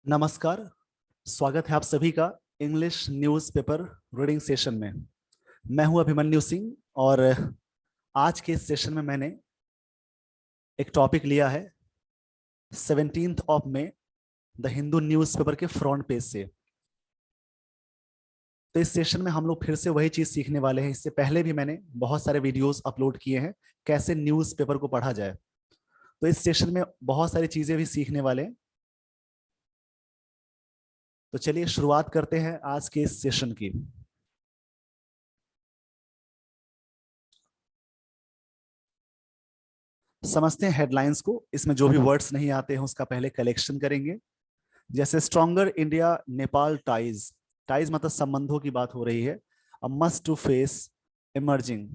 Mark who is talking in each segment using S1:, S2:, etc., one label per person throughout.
S1: नमस्कार। स्वागत है आप सभी का इंग्लिश न्यूज़पेपर रीडिंग सेशन में। मैं हूं अभिमन्यु सिंह और आज के इस सेशन में मैंने एक टॉपिक लिया है 17th of May the Hindu newspaper के फ्रंट पेज से। तो इस सेशन में हम लोग फिर से वही चीज सीखने वाले हैं। इससे पहले भी मैंने बहुत सारे वीडियोस अपलोड किए हैं कैसे न्यूज़पेपर को पढ़ा जाए। तो इस सेशन में बहुत सारी चीजें भी सीखने वाले हैं। तो चलिए शुरुआत करते हैं आज के इस सेशन की। समझते हैं हेडलाइंस को। इसमें जो भी वर्ड्स नहीं आते हैं उसका पहले कलेक्शन करेंगे। जैसे stronger India Nepal ties. Ties मतलब संबंधों की बात हो रही है। A must to face emerging.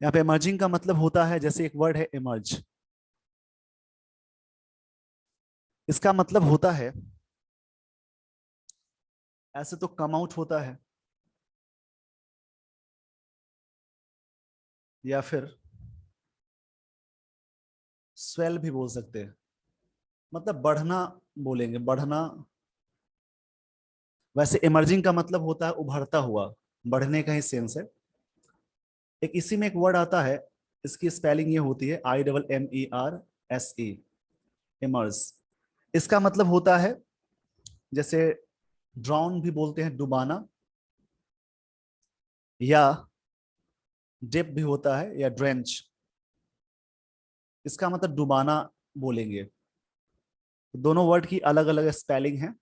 S1: यहाँ पे इमर्जिंग का मतलब होता है, जैसे एक वर्ड है इमर्ज, इसका मतलब होता है ऐसे तो कम आउट होता है या फिर स्वेल भी बोल सकते हैं, मतलब बढ़ना बोलेंगे, बढ़ना। वैसे इमर्जिंग का मतलब होता है उभरता हुआ, बढ़ने का ही सेंस है। एक इसी में एक वर्ड आता है, इसकी स्पेलिंग ये होती है IMMERSE, इमर्स। इसका मतलब होता है जैसे ड्राउन भी बोलते हैं, डुबाना, या डिप भी होता है, या ड्रेंच। इसका मतलब डुबाना बोलेंगे। दोनों वर्ड की अलग अलग स्पेलिंग है।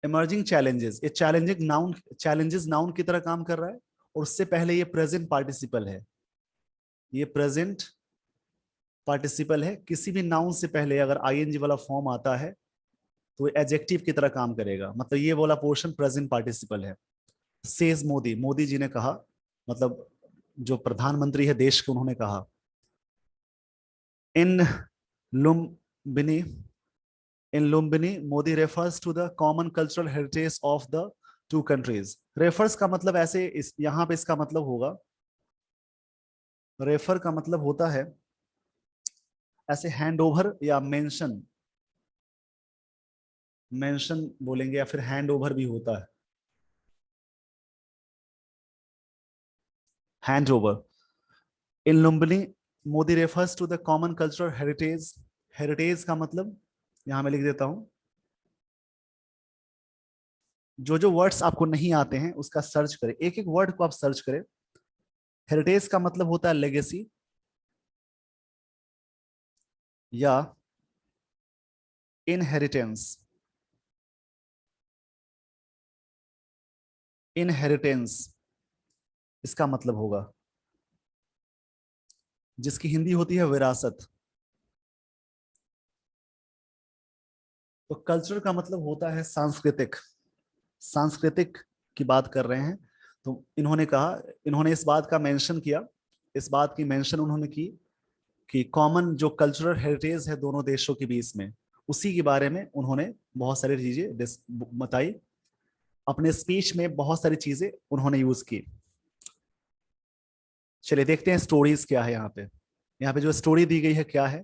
S1: इमर्जिंग चैलेंजेस, ये चैलेंजिंग नाउन, चैलेंजेस नाउन की तरह काम कर रहा है। और उससे पहले ये प्रेजेंट पार्टिसिपल है। ये प्रेजेंट पार्टिसिपल है। किसी भी नाउन से पहले अगर ING वाला फॉर्म आता है तो एडजेक्टिव की तरह काम करेगा। मतलब ये वाला पोर्शन प्रेजेंट पार्टिसिपल है। सेज मोदी, मोदी जी ने कहा, मतलब जो प्रधानमंत्री है देश के, उन्होंने कहा। In Lumbini, in Lumbini Modi refers to the common cultural heritage of the two countries. Refers का मतलब ऐसे यहां पे इसका मतलब होगा, रेफर का मतलब होता है ऐसे हैंड ओवर या मेंशन, मेंशन बोलेंगे, या फिर हैंड ओवर भी होता है, hand over. In Lumbini Modi refers to the common cultural heritage. Heritage का मतलब यहां मैं लिख देता हूं। जो जो वर्ड्स आपको नहीं आते हैं उसका सर्च करें, एक एक वर्ड को आप सर्च करें। हेरिटेज का मतलब होता है लेगेसी, या इनहेरिटेंस। इनहेरिटेंस इसका मतलब होगा, जिसकी हिंदी होती है विरासत। तो कल्चर का मतलब होता है सांस्कृतिक। सांस्कृतिक की बात कर रहे हैं। तो इन्होंने कहा, इन्होंने इस बात का मेंशन किया, इस बात की मेंशन उन्होंने की कि कॉमन जो कल्चरल हेरिटेज है दोनों देशों के बीच में, उसी के बारे में उन्होंने बहुत सारी चीजें बताई। अपने स्पीच में बहुत सारी चीजें उन्होंने यूज की। चलिए देखते हैं स्टोरीज क्या है यहाँ पे। यहाँ पे जो स्टोरी दी गई है क्या है।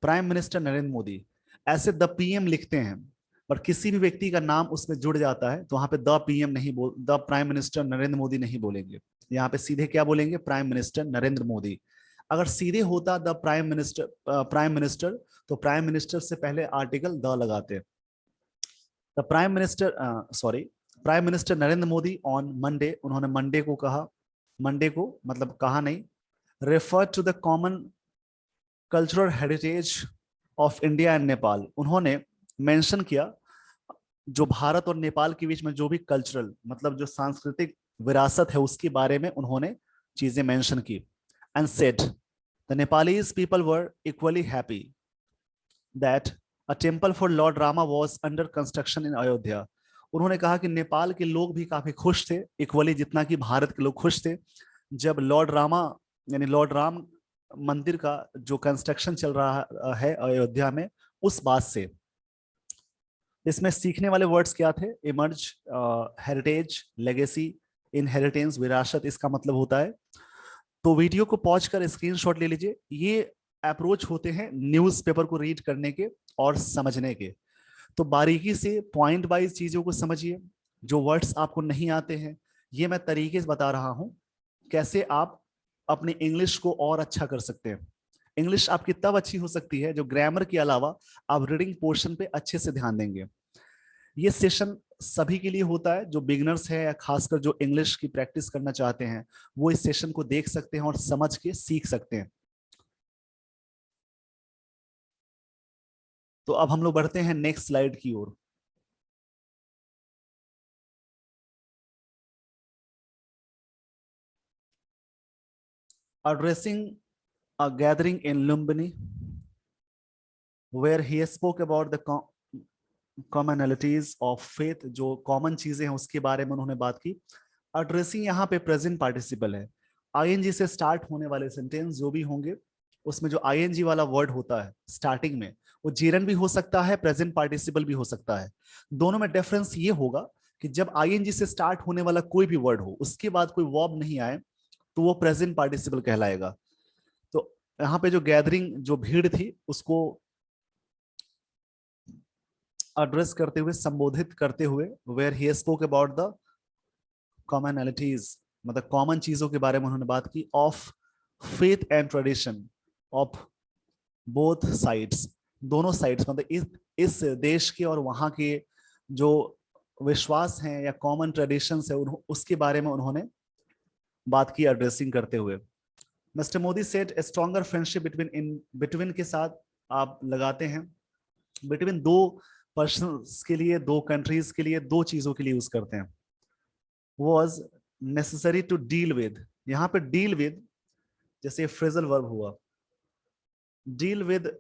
S1: प्राइम मिनिस्टर नरेंद्र मोदी, ऐसे द PM लिखते हैं, पर किसी भी व्यक्ति का नाम उसमें जुड़ जाता है तो वहां पे द PM नहीं बोल, the prime minister Narendra Modi नहीं बोलेंगे। यहाँ पे सीधे क्या बोलेंगे, प्राइम मिनिस्टर नरेंद्र मोदी। अगर सीधे होता द प्राइम मिनिस्टर, तो प्राइम मिनिस्टर से पहले आर्टिकल द लगाते। The prime minister, sorry, prime minister Narendra Modi on Monday, उन्होंने मंडे को कहा, मंडे को मतलब कहा नहीं, refer to the common cultural heritage of India and Nepal. उन्होंने मेंशन किया जो भारत और नेपाल के बीच में जो भी कल्चरल मतलब जो सांस्कृतिक विरासत है उसके बारे में उन्होंने चीजें मेंशन की। And said the Nepalese people were equally happy that a temple for Lord Rama was under construction इन अयोध्या। उन्होंने कहा कि नेपाल के लोग भी काफी खुश थे, इक्वली जितना कि भारत के लोग खुश थे, जब लॉर्ड रामा यानी लॉर्ड राम मंदिर का जो कंस्ट्रक्शन चल रहा है अयोध्या में, उस बात से। इसमें सीखने वाले वर्ड्स क्या थे, इमर्ज, हेरिटेज, लेगेसी, इनहेरिटेंस, विरासत, इसका मतलब होता है। तो वीडियो को पॉज कर स्क्रीनशॉट ले लीजिए। ये अप्रोच होते हैं न्यूज़पेपर को रीड करने के और समझने के। तो बारीकी से पॉइंट वाइज चीजों को समझिए। जो वर्ड्स आपको नहीं आते हैं, ये मैं तरीके से बता रहा हूं कैसे आप अपनी इंग्लिश को और अच्छा कर सकते हैं। इंग्लिश आपकी तब अच्छी हो सकती है जो ग्रामर के अलावा आप रीडिंग पोर्शन पे अच्छे से ध्यान देंगे। ये सेशन सभी के लिए होता है, जो बिगनर्स है या खासकर जो इंग्लिश की प्रैक्टिस करना चाहते हैं वो इस सेशन को देख सकते हैं और समझ के सीख सकते हैं। तो अब हम लोग बढ़ते हैं नेक्स्ट स्लाइड की ओर। Addressing a gathering in Lumbini, where he spoke about the commonalities of faith, जो कॉमन चीजें हैं उसके बारे में उन्होंने बात की। एड्रेसिंग यहाँ पे प्रेजेंट पार्टिसिपल है। आईएनजी से स्टार्ट होने वाले सेंटेंस जो भी होंगे उसमें जो आईएनजी वाला वर्ड होता है स्टार्टिंग में, वो जीरन भी हो सकता है, प्रेजेंट पार्टिसिपल भी हो सकता है। दोनों में डिफरेंस ये होगा कि जब आईएनजी से स्टार्ट होने वाला कोई भी वर्ड हो उसके बाद कोई वर्ब नहीं आए तो वो प्रेजेंट पार्टिसिपल कहलाएगा। तो यहाँ पे जो गैदरिंग, जो भीड़ थी, उसको एड्रेस करते हुए, संबोधित करते हुए, where he spoke about the commonalities, मतलब कॉमन चीजों के बारे में उन्होंने बात की, of faith and tradition of both sides, दोनों साइड्स, मतलब इस देश के और वहां के जो विश्वास हैं या कॉमन ट्रेडिशंस है उसके बारे में उन्होंने बात की एड्रेसिंग करते हुए। मिस्टर मोदी सेट ए स्ट्रॉन्गर फ्रेंडशिप बिटवीन के साथ आप लगाते हैं, बिटवीन दो पर्सन्स के लिए, दो कंट्रीज के लिए, दो चीजों के लिए यूज करते हैं। Was necessary to deal with, यहाँ पे डील विद जैसे फ्रेजल वर्ब हुआ, डील विद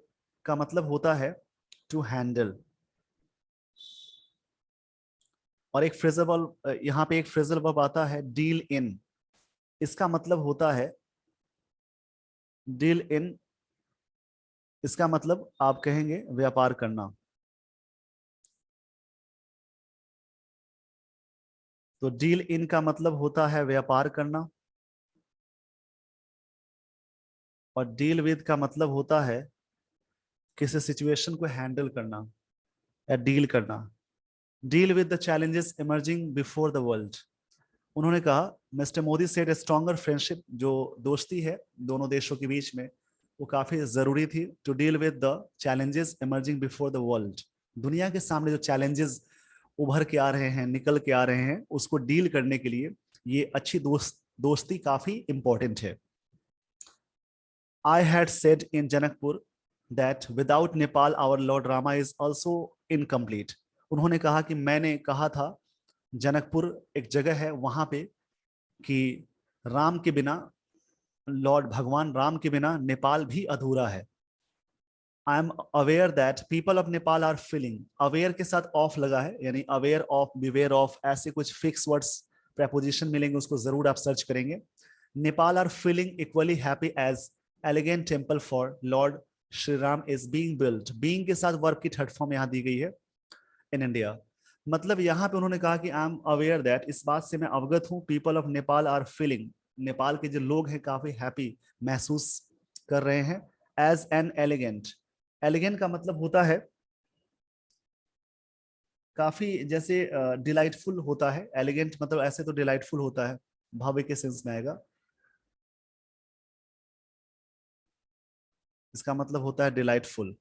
S1: का मतलब होता है टू हैंडल, और एक फ्रेजल वर्ब, यहाँ पे एक फ्रेजल वर्ब आता है डील इन, इसका मतलब होता है डील इन, इसका मतलब आप कहेंगे व्यापार करना। तो डील इन का मतलब होता है व्यापार करना, और डील विद का मतलब होता है किसी सिचुएशन को हैंडल करना या डील करना। Deal with the challenges emerging before the world, उन्होंने कहा मिस्टर मोदी सेड ए स्ट्रॉन्गर फ्रेंडशिप, जो दोस्ती है दोनों देशों के बीच में वो काफी जरूरी थी, to deal with the challenges emerging before the world, दुनिया के सामने जो चैलेंजेस उभर के आ रहे हैं, निकल के आ रहे हैं, उसको डील करने के लिए ये अच्छी दोस्ती काफी इंपॉर्टेंट है। I had said in Janakpur that without Nepal our Lord Rama is also incomplete. उन्होंने कहा कि मैंने कहा था, जनकपुर एक जगह है वहां पे, कि राम के बिना, लॉर्ड भगवान राम के बिना नेपाल भी अधूरा है। I am aware that people of Nepal are feeling, aware के साथ ऑफ लगा है, यानी अवेयर ऑफ, बिवेयर ऑफ, ऐसे कुछ फिक्स वर्ड्स प्रेपोजिशन मिलेंगे, उसको जरूर आप सर्च करेंगे। Nepal are feeling equally happy as elegant temple for lord Shri Ram is being built, being के साथ वर्ब की थर्ड फॉर्म यहाँ दी गई है इन इंडिया। मतलब यहाँ पे उन्होंने कहा कि आई एम अवेयर दैट, इस बात से मैं अवगत हूँ, people of Nepal are feeling, Nepal के जो लोग हैं काफी हैप्पी महसूस कर रहे हैं, एज एन एलिगेंट, एलिगेंट का मतलब होता है काफी, जैसे डिलाइटफुल होता है, एलिगेंट मतलब ऐसे तो डिलाइटफुल होता है, भावे के सेंस में आएगा, इसका मतलब होता है डिलाइटफुल।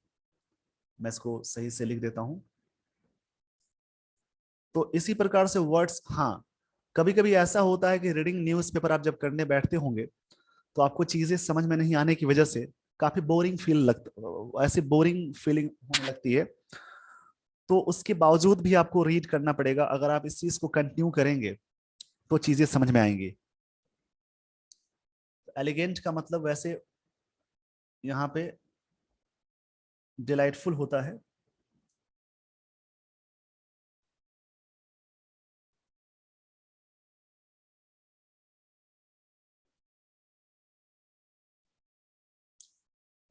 S1: मैं इसको सही से लिख देता हूं। तो इसी प्रकार से वर्ड्स, हाँ कभी कभी ऐसा होता है कि रीडिंग न्यूज़पेपर आप जब करने बैठते होंगे तो आपको चीजें समझ में नहीं आने की वजह से काफी बोरिंग फील लगता, ऐसी बोरिंग फीलिंग होने लगती है, तो उसके बावजूद भी आपको रीड करना पड़ेगा। अगर आप इस चीज को कंटिन्यू करेंगे तो चीजें समझ में आएंगी। एलिगेंट का मतलब वैसे यहाँ पे डिलाइटफुल होता है,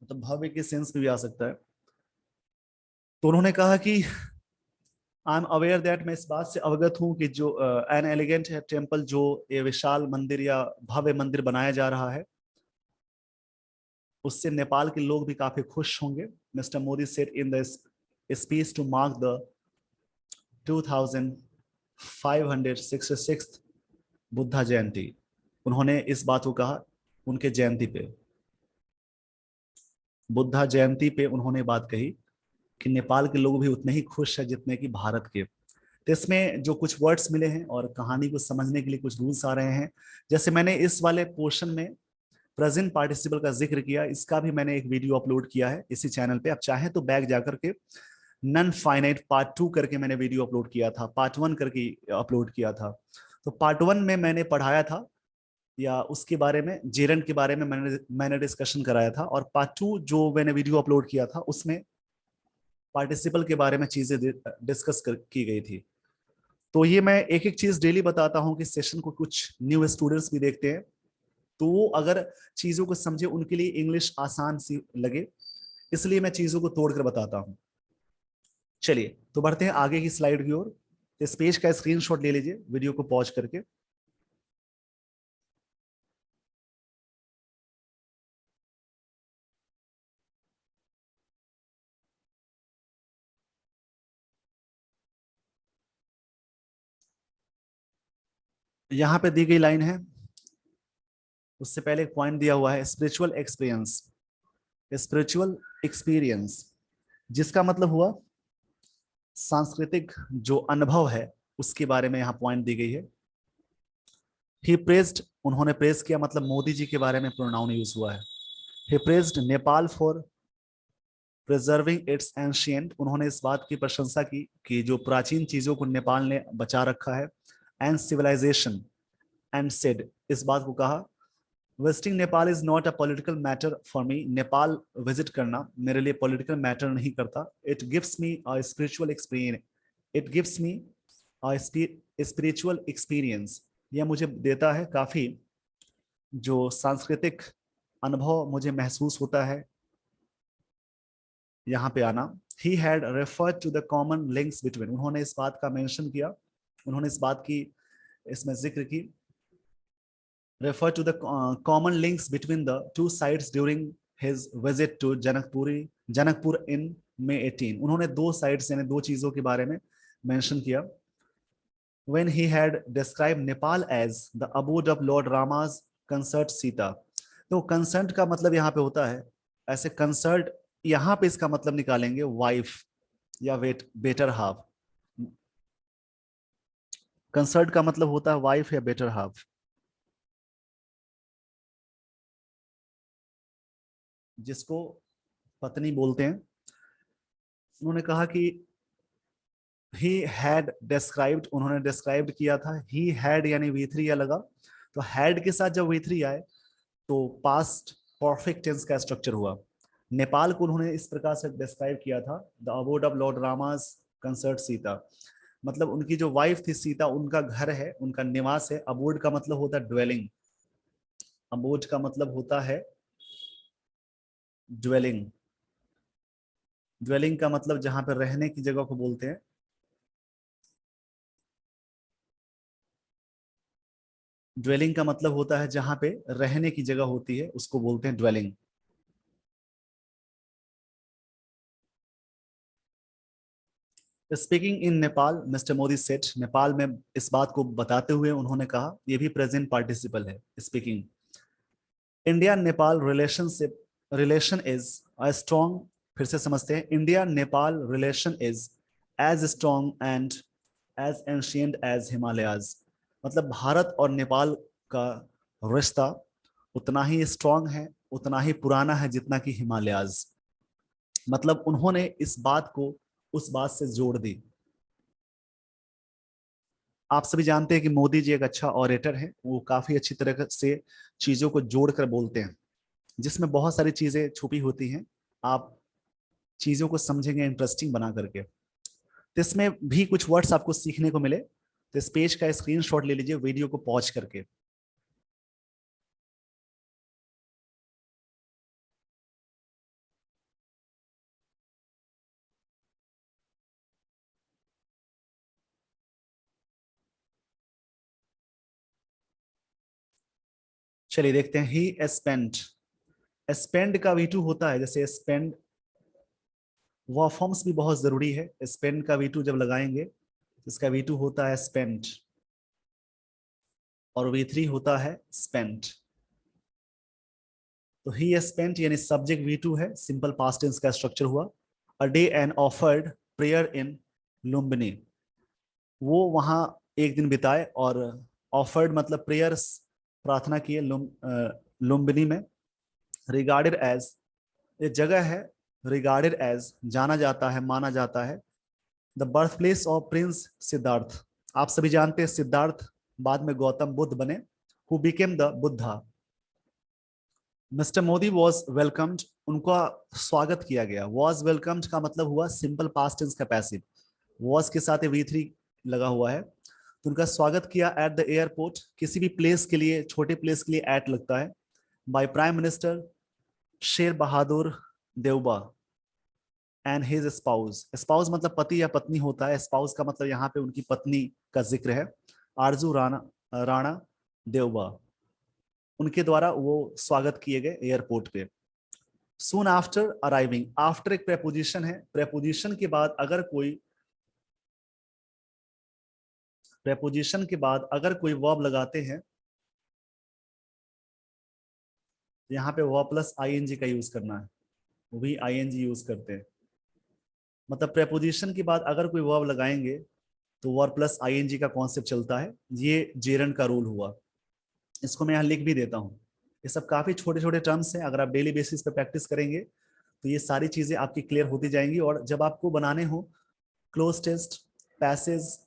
S1: मतलब भव्य के सेंस में भी आ सकता है। तो उन्होंने कहा कि आई एम अवेयर दैट, मैं इस बात से अवगत हूं कि जो एन एलिगेंट है टेम्पल, जो ये विशाल मंदिर या भव्य मंदिर बनाया जा रहा है, उससे नेपाल के लोग भी काफी खुश होंगे। Mister Modi said in the speech to mark the 2566 Buddha Jayanti. उन्होंने इस बात को कहा उनके जयंती पे, बुद्धा जयंती पे उन्होंने बात कही कि नेपाल के लोग भी उतने ही खुश हैं जितने कि भारत के। तो इसमें जो कुछ वर्ड्स मिले हैं और कहानी को समझने के लिए कुछ रूल्स आ रहे हैं। जैसे मैंने इस वाले पोर्शन में प्रेजेंट पार्टिसिपल का जिक्र किया, इसका भी मैंने एक वीडियो अपलोड किया है इसी चैनल पे। आप चाहें तो बैक जाकर के नन फाइनाइट पार्ट 2 करके मैंने वीडियो अपलोड किया था, पार्ट 1 करके अपलोड किया था। तो पार्ट 1 में मैंने पढ़ाया था या उसके बारे में, जेरन के बारे में मैंने डिस्कशन कराया था, और पार्ट 2 जो मैंने वीडियो अपलोड किया था उसमें पार्टिसिपल के बारे में चीजें डिस्कस की गई थी। तो ये मैं एक एक चीज डेली बताता हूँ कि सेशन को कुछ न्यू स्टूडेंट्स भी देखते हैं, तो वो अगर चीजों को समझे उनके लिए इंग्लिश आसान सी लगे, इसलिए मैं चीजों को तोड़कर बताता हूँ। चलिए तो बढ़ते हैं आगे की स्लाइड की ओर। इस पेज का स्क्रीनशॉट ले लीजिए वीडियो को पॉज करके। यहां पे दी गई लाइन है, उससे पहले एक पॉइंट दिया हुआ है स्पिरिचुअल एक्सपीरियंस। स्पिरिचुअल एक्सपीरियंस जिसका मतलब हुआ सांस्कृतिक जो अनुभव है, उसके बारे में यहाँ पॉइंट दी गई है। ही प्रेज्ड, उन्होंने प्रेज किया, मतलब मोदी जी के बारे में प्रोनाउन यूज हुआ है। He praised Nepal for preserving its ancient, उन्होंने इस बात की प्रशंसा की कि जो प्राचीन चीजों को नेपाल ने बचा रखा है, एंड सिविलाइजेशन, एंड सेड, इस बात को कहा, visiting Nepal is not a political matter for me, Nepal visit करना मेरे लिए पॉलिटिकल मैटर नहीं करता। It gives me a spiritual experience, it gives me a spiritual experience, यह मुझे देता है काफी जो सांस्कृतिक अनुभव मुझे महसूस होता है यहाँ पे आना। He had referred to the common links between, उन्होंने इस बात का मेंशन किया, उन्होंने इस बात की इसमें जिक्र की, refer to the common links between the two sides during his visit to Janakpur in May 18, उन्होंने दो साइड्स यानी दो चीजों के बारे में मेंशन किया। when he had described Nepal as the abode of Lord Rama's consort Sita, तो कंसर्ट का मतलब यहाँ पे होता है, ऐसे कंसर्ट यहाँ पे इसका मतलब निकालेंगे वाइफ या बेटर हाफ। कंसर्ट का मतलब होता है वाइफ या बेटर हाफ, जिसको पत्नी बोलते हैं। उन्होंने कहा कि ही हैड डिस्क्राइब्ड, उन्होंने डिस्क्राइब्ड किया था, ही हैड यानी V3 या लगा, तो हैड के साथ जब V3 आए तो पास्ट परफेक्ट टेंस का स्ट्रक्चर हुआ। नेपाल को उन्होंने इस प्रकार से डिस्क्राइब किया था, the abode of Lord रामास concert Sita, मतलब उनकी जो वाइफ थी सीता, उनका घर है, उनका निवास है। अबोड का मतलब होता है ड्वेलिंग, अबोड का मतलब होता है ड्वेलिंग, ड्वेलिंग का मतलब जहां पर रहने की जगह को बोलते हैं। ड्वेलिंग का मतलब होता है जहां पे रहने की जगह होती है, उसको बोलते हैं dwelling. Speaking in Nepal mister Modi set, Nepal में इस बात को बताते हुए उन्होंने कहा, ये भी प्रेजेंट पार्टिसिपल है speaking. India Nepal relationship, relation is a strong, फिर से समझते हैं, India Nepal relation is as strong and as ancient as Himalayas, मतलब भारत और नेपाल का रिश्ता उतना ही स्ट्रॉन्ग है, उतना ही पुराना है जितना कि हिमालयाज, मतलब उन्होंने इस बात को उस बात से जोड़ दी। आप सभी जानते हैं कि मोदी जी एक अच्छा ऑरेटर है, वो काफी अच्छी तरह से चीजों को जोड़कर बोलते हैं, जिसमें बहुत सारी चीजें छुपी होती हैं, आप चीजों को समझेंगे इंटरेस्टिंग बना करके। तो इसमें भी कुछ वर्ड्स आपको सीखने को मिले, तो इस पेज का स्क्रीनशॉट ले लीजिए वीडियो को पॉज करके। चलिए देखते हैं, ही स्पेंड, स्पेंड का V2 होता है, जैसे स्पेंड, वह फॉर्म्स भी बहुत जरूरी है। स्पेंड का V2 जब लगाएंगे इसका V2 होता है स्पेंट और V3 होता है स्पेंट। तो ही स्पेंट यानी सब्जेक्ट V2 है, सिंपल पास्ट टेंस का स्ट्रक्चर हुआ। A day and offered prayer इन लुम्बिनी, वो वहां एक दिन बिताए, और ऑफर्ड मतलब प्रेयर्स, प्रार्थना किए लुम्बिनी में। रिगार्डेड एज, ये जगह है, रिगार्डेड एज जाना जाता है, माना जाता है, the birth place of Prince Siddharth. आप सभी जानते हैं सिद्धार्थ बाद में गौतम बुद्ध बने, who became the Buddha. Mister Modi was welcomed, उनका स्वागत किया गया। वॉज वेलकम्ड का मतलब हुआ सिंपल पास्ट टेंस का पैसिव, वॉज के साथ V3 लगा हुआ है, तो उनका स्वागत किया एट द एयरपोर्ट। किसी भी प्लेस के लिए, छोटे प्लेस के लिए एट लगता है। Bye prime minister Sher Bahadur Deuba and his spouse. Spouse मतलब पति या पत्नी होता है, स्पाउस का मतलब यहाँ पे उनकी पत्नी का जिक्र है, आरजू राणा देउबा, उनके द्वारा वो स्वागत किए गए एयरपोर्ट पे। सून आफ्टर अराइविंग, आफ्टर एक प्रेपोजिशन है, प्रेपोजिशन के बाद अगर कोई वर्ब लगाते हैं, यहाँ पे वर्ब प्लस आईएनजी का यूज करना है, वो भी आईएनजी यूज करते हैं। मतलब प्रेपोजिशन के बाद अगर कोई वर्ब लगाएंगे तो वर्ब प्लस आईएनजी का कॉन्सेप्ट चलता है। ये जेरन का रूल हुआ, इसको मैं यहाँ लिख भी देता हूँ। ये सब काफी छोटे छोटे टर्म्स हैं, अगर आप डेली बेसिस पे प्रैक्टिस करेंगे तो ये सारी चीजें आपकी क्लियर होती जाएंगी। और जब आपको बनाने हो क्लोज टेस्ट, पैसेज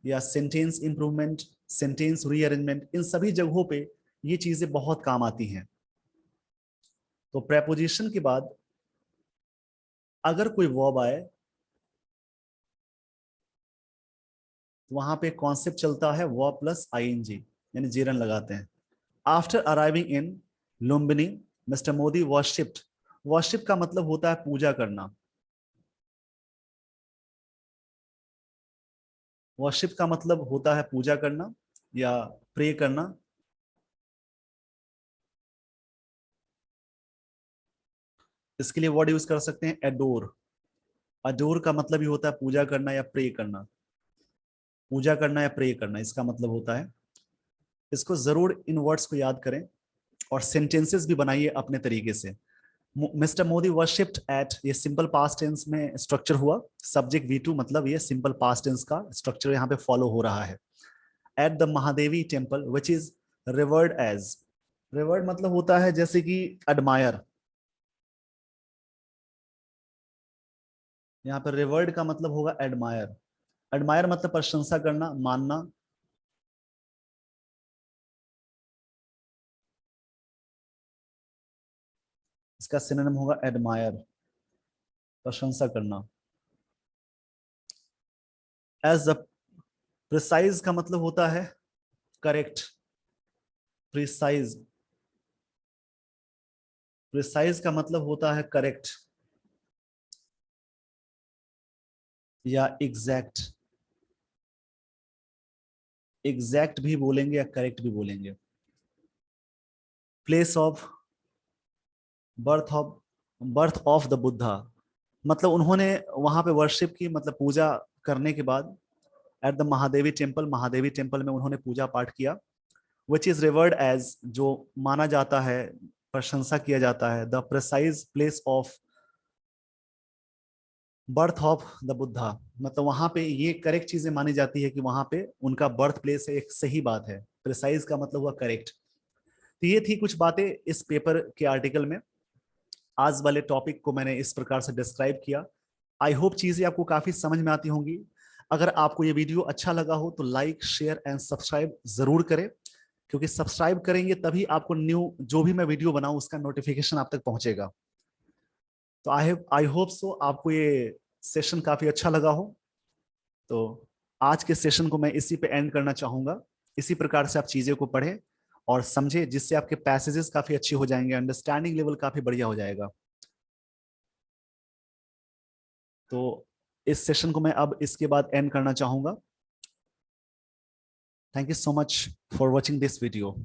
S1: या सेंटेंस इंप्रूवमेंट, सेंटेंस रीअरेंजमेंट, इन सभी जगहों पे ये चीजें बहुत काम आती हैं। तो प्रेपोजिशन के बाद अगर कोई वर्ब आए तो वहां पे कॉन्सेप्ट चलता है वर्ब प्लस आईएनजी, यानी जेरन लगाते हैं। आफ्टर अराइविंग इन Lumbini mister Modi worshipped, worship का मतलब होता है पूजा करना, वर्शिप का मतलब होता है पूजा करना या प्रे करना। इसके लिए वर्ड यूज कर सकते हैं एडोर। अडोर का मतलब ही होता है पूजा करना या प्रे करना, पूजा करना या प्रे करना, इसका मतलब होता है। इसको जरूर इन वर्ड्स को याद करें और सेंटेंसेस भी बनाइए अपने तरीके से। मिस्टर मोदी वर्शिप्ड एट, ये सिंपल पास्ट टेंस में स्ट्रक्चर हुआ, सब्जेक्ट V2 मतलब ये सिंपल पास्ट टेंस का स्ट्रक्चर यहाँ पे फॉलो हो रहा है। At the Mahadevi temple which is revered as, revered मतलब होता है जैसे कि एडमायर, यहाँ पर रिवर्ड का मतलब होगा एडमायर। एडमायर मतलब प्रशंसा करना, मानना। इसका सिनोनिम होगा एडमायर, प्रशंसा करना। एज द प्रिसाइज का मतलब होता है करेक्ट, प्रिसाइज, प्रिसाइज का मतलब होता है करेक्ट या एग्जैक्ट, एग्जैक्ट भी बोलेंगे या करेक्ट भी बोलेंगे। Place of birth of the Buddha, मतलब उन्होंने वहां पे वर्शिप की, मतलब पूजा करने के बाद eight the Mahadevi temple, Mahadevi temple में उन्होंने पूजा पाठ किया। विच इज रिवर्ड एज, जो माना जाता है, प्रशंसा किया जाता है, the precise place of birth of the Buddha, मतलब वहां पे ये करेक्ट चीजें मानी जाती है कि वहां पे उनका बर्थ प्लेस है, एक सही बात है। प्रिसाइज का मतलब हुआ करेक्ट। तो ये थी कुछ बातें इस पेपर के आर्टिकल में। आज वाले टॉपिक को मैंने इस प्रकार से डिस्क्राइब किया। आई होप चीजें आपको काफी समझ में आती होंगी। अगर आपको ये वीडियो अच्छा लगा हो तो लाइक, शेयर एंड सब्सक्राइब जरूर करें, क्योंकि सब्सक्राइब करेंगे तभी आपको न्यू जो भी मैं वीडियो बनाऊं उसका नोटिफिकेशन आप तक पहुंचेगा। तो आई होप सो आपको ये सेशन काफी अच्छा लगा हो। तो आज के सेशन को मैं इसी पे एंड करना चाहूंगा। इसी प्रकार से आप चीजें को पढ़ें और समझे, जिससे आपके पैसेजेस काफी अच्छी हो जाएंगे, अंडरस्टैंडिंग लेवल काफी बढ़िया हो जाएगा। तो इस सेशन को मैं अब इसके बाद एंड करना चाहूंगा। Thank you so much for watching this video.